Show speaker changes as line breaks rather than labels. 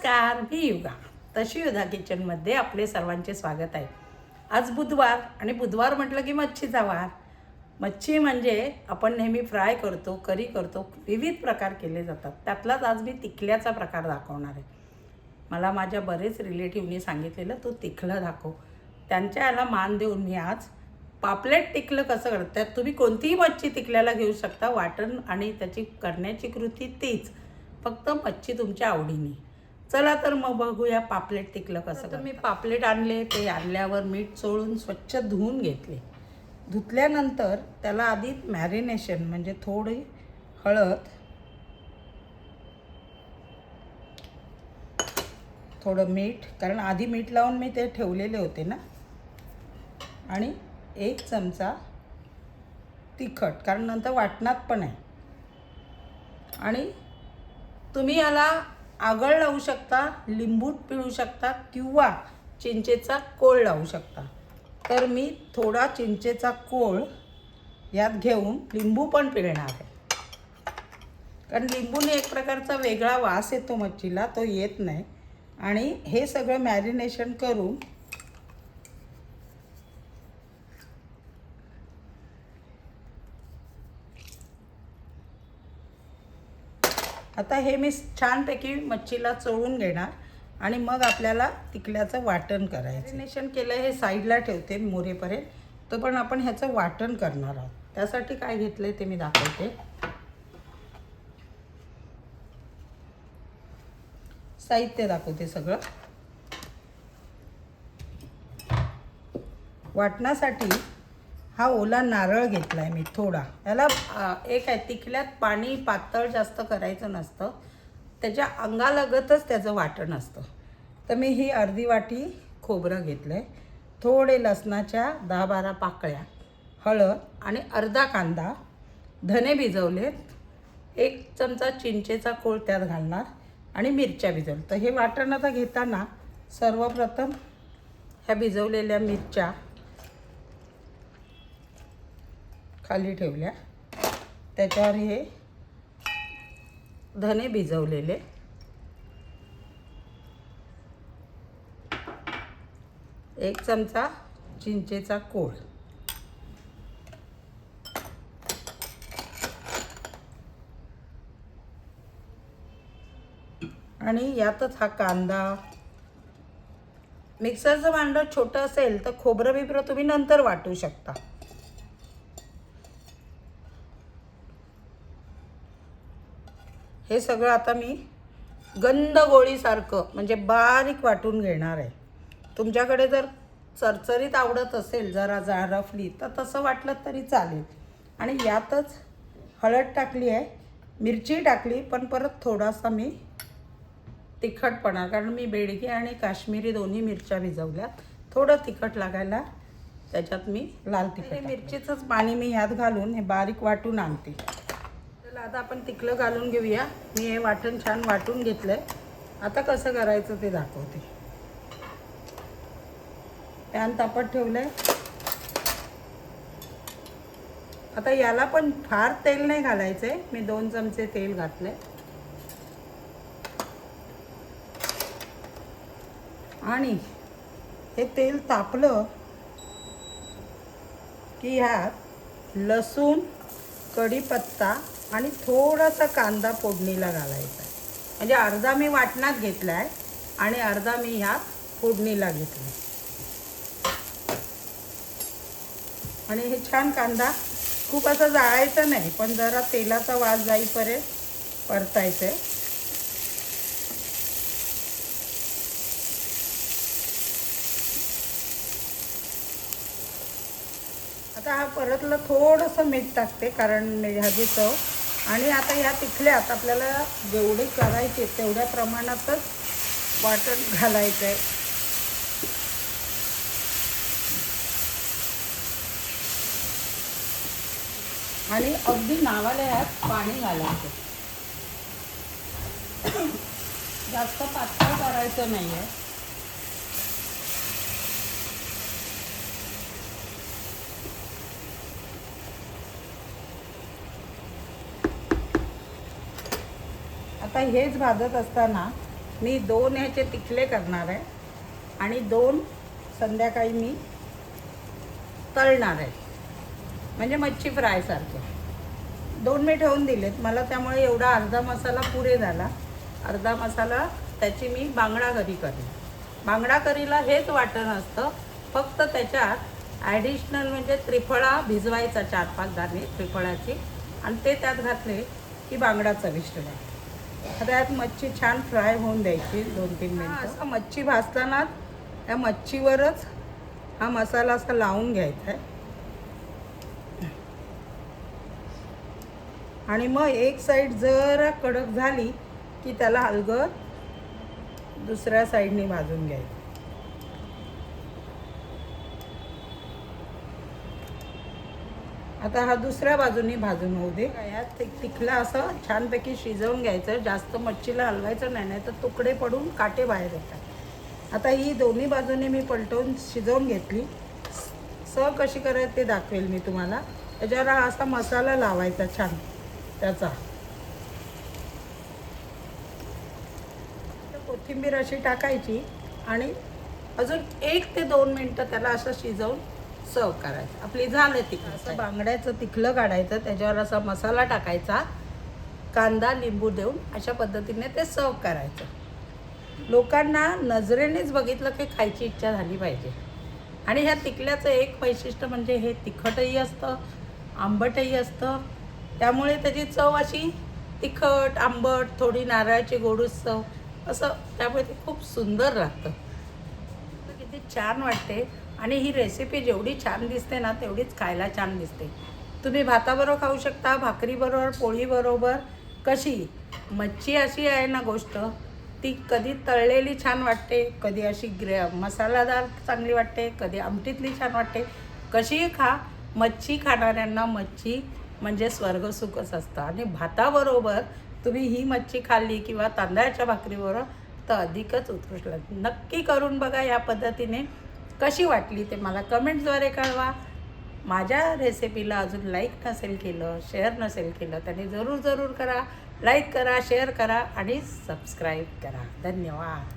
नमस्कार, मी युगा. तशी युधा किचनमध्ये आपले सर्वांचे स्वागत आहे. आज बुधवार आणि बुधवार म्हटलं की मच्छीचा वार. मच्छी म्हणजे आपण नेहमी फ्राय करतो, करी करतो, विविध प्रकार केले जातात. त्यातलाच आज मी तिखल्याचा प्रकार दाखवणार आहे. मला माझ्या बरेच रिलेटिव्हनी सांगितलेलं तू तिखलं दाखव. त्यांच्या याला मान देऊन मी आज पापलेट तिखलं कसं करतात. तुम्ही कोणतीही मच्छी तिखल्याला घेऊ शकता. वाटण आणि त्याची करण्याची कृती तीच, फक्त मच्छी तुमच्या आवडीने. चला तर मग बघूया पापलेट तिखलं कसं. तर मी पापलेट आणले, ते आणल्यावर मीठ चोळून स्वच्छ धुवून घेतले. धुतल्यानंतर त्याला आधी मॅरिनेशन म्हणजे थोडी हळद, थोडं मीठ, कारण आधी मीठ लावून मी ते ठेवलेले होते ना, आणि 1 चमचा तिखट, कारण नंतर वाटणात पण आहे. आणि तुम्ही याला आगळ लावू शकता, लिंबू पिळू शकता किंवा चिंचेचा कोळ लावू शकता. तर मी थोडा चिंचेचा कोळ यात घेऊन लिंबू पण पिळणार आहे, कारण लिंबूने एक प्रकारचा वेगळा वास येतो मच्छीला, तो येत नाही. आणि हे सगळं मॅरिनेशन करून आता हे मी छानपैकी मच्छीला चोळून घेणार आणि मग आपल्याला तिखल्याचं वाटण करायचं. मॅरिनेशन केलं हे साईडला ठेवते मोरेपर्यंत, तर पण आपण ह्याचं वाटण करणार आहोत. त्यासाठी काय घेतलं ते मी दाखवते. साहित्य दाखवते सगळं. वाटणासाठी हा ओला नारळ घेतला आहे मी थोडा. याला एक आहे, तिखल्यात पाणी पातळ जास्त करायचं नसतं, त्याच्या अंगालगतच त्याचं वाटण असतं. तर मी ही अर्धी वाटी खोबरं घेतलं आहे, थोडे लसणाच्या 10-12 पाकळ्या, हळद आणि अर्धा कांदा, धने भिजवलेत, 1 चमचा चिंचेचा कोळ त्यात घालणार आणि मिरच्या भिजवल्या. तर हे वाटण आता घेताना सर्वप्रथम ह्या भिजवलेल्या मिरच्या खाली ठेवल्या, त्याच्यावर हे धने भिजवलेले, एक चमचा चिंचेचा कोळ, आणि यातच हा कांदा. मिक्सरचं भांडं छोटं असेल तर खोबरं बिबरं तुम्ही नंतर वाटू शकता. हे सगळं आता मी गंध गोळीसारखं म्हणजे बारीक वाटून घेणार आहे. तुमच्याकडे जर चरचरीत आवडत असेल, जरा रफली, तर तसं वाटलं तरी चालेल. आणि यातच हळद टाकली आहे, मिरची टाकली, पण परत थोडासा मी तिखटपणा, कारण मी बेडगी आणि काश्मीरी दोन्ही मिरच्या भिजवल्यात, थोडं तिखट लागायला त्याच्यात मी लाल तिखट. हे मिरचीचंच पाणी मी ह्यात घालून हे बारीक वाटून आणते. चला आता आपण तिखलं घालून घेऊया. मी हे वाटण छान वाटून घेतलं आहे. आता कसं करायचं ते दाखवते. पॅन तापत ठेवलं आहे. आता याला पण फार तेल नाही घालायचं आहे. मी 2 चमचे तेल घातलं आहे आणि हे तेल तापलं की ह्यात लसूण, कढीपत्ता आणि थोडासा कांदा फोडणीला घालायचा आहे. म्हणजे अर्धा मी वाटणात घेतला आहे आणि अर्धा मी ह्यात फोडणीला घेतला. आणि हे छान कांदा खूप असं जाळायचं नाही, पण जरा तेलाचा वास जाईपर्यंत परतायचं आहे. आता हा परतलं, थोडंसं मीठ टाकते कारण ह्याची चव. आणि आता ह्या तिखल्यात आपल्याला जेवढे करायचे तेवढ्या प्रमाणातच वाटण घालायचं आहे. आणि अगदी नावाला ह्यात पाणी घालायचं, जास्त पातळ करायचं नाही आहे. आता हेच भाजत असताना मी 2 ह्याचे तिखले करणार आहे आणि 2 संध्याकाळी मी तळणार आहे, म्हणजे मच्छी फ्रायसारखे. 2 मी ठेवून दिलेत मला, त्यामुळे एवढा अर्धा मसाला पुरे झाला. अर्धा मसाला त्याची मी बांगडा करी करेन. बांगडा करीला हेच वाटण असतं, फक्त त्याच्यात ॲडिशनल म्हणजे त्रिफळा भिजवायचा, 4-5 दाणे त्रिफळाची, आणि ते त्यात घातले की बांगडा चविष्ट लागतो. आता त्यात मच्छी छान फ्राय होऊन द्यायची 2-3 मिनिटं. असं मच्छी भाजताना त्या मच्छीवरच हा मसाला असा लावून घ्यायचा आहे आणि मग एक साईड जरा कडक झाली की त्याला हलगत दुसऱ्या साईडने भाजून घ्यायचं. आता हा दुसऱ्या बाजूनी भाजून होऊ दे. यात तिखला असं छानपैकी शिजवून घ्यायचं. जास्त मच्छीला हलवायचं नाही, नाही तर तुकडे पडून काटे बाहेर येतात. आता ही दोन्ही बाजूने मी पलटवून शिजवून घेतली. कशी करायची ते दाखवेल मी तुम्हाला. त्याच्यावर हा असा मसाला लावायचा छान त्याचा. कोथिंबीर अशी टाकायची आणि अजून 1 ते 2 मिनटं त्याला असं शिजवून सर्व करायचं. आपली झालं तिखलं. असं बांगड्याचं तिखलं काढायचं, त्याच्यावर असा मसाला टाकायचा, कांदा लिंबू देऊन अशा पद्धतीने ते सर्व करायचं. लोकांना नजरेनेच बघितलं की खायची इच्छा झाली पाहिजे. आणि ह्या तिखल्याचं एक वैशिष्ट्य म्हणजे हे तिखटही असतं, आंबटही असतं, त्यामुळे त्याची चव अशी तिखट आंबट, थोडी नारळाची गोडूस चव असं, त्यामुळे ते खूप सुंदर लागतं. किती छान वाटते. आणि ही रेसिपी जेवढी छान दिसते ना तेवढीच खायला छान दिसते. तुम्ही भाताबरोबर खाऊ शकता, भाकरीबरोबर, पोळीबरोबर. कशी मच्छी अशी आहे ना गोष्ट, ती कधी तळलेली छान वाटते, कधी अशी मसालादार चांगली वाटते, कधी आमटीतली छान वाटते. कशीही खा, मच्छी खाणाऱ्यांना मच्छी म्हणजे स्वर्गसुखच असतं. आणि भाताबरोबर तुम्ही ही मच्छी खाल्ली किंवा तांदळाच्या भाकरीबरोबर तर अधिकच उत्कृष्ट लागते. नक्की करून बघा या पद्धतीने. कशी वाटली ते मला कमेंट्सद्वारे कळवा. माझ्या रेसिपीला अजून लाईक नसेल केलं, शेअर नसेल केलं, त्याने जरूर करा. लाईक करा, शेअर करा आणि सबस्क्राईब करा. धन्यवाद.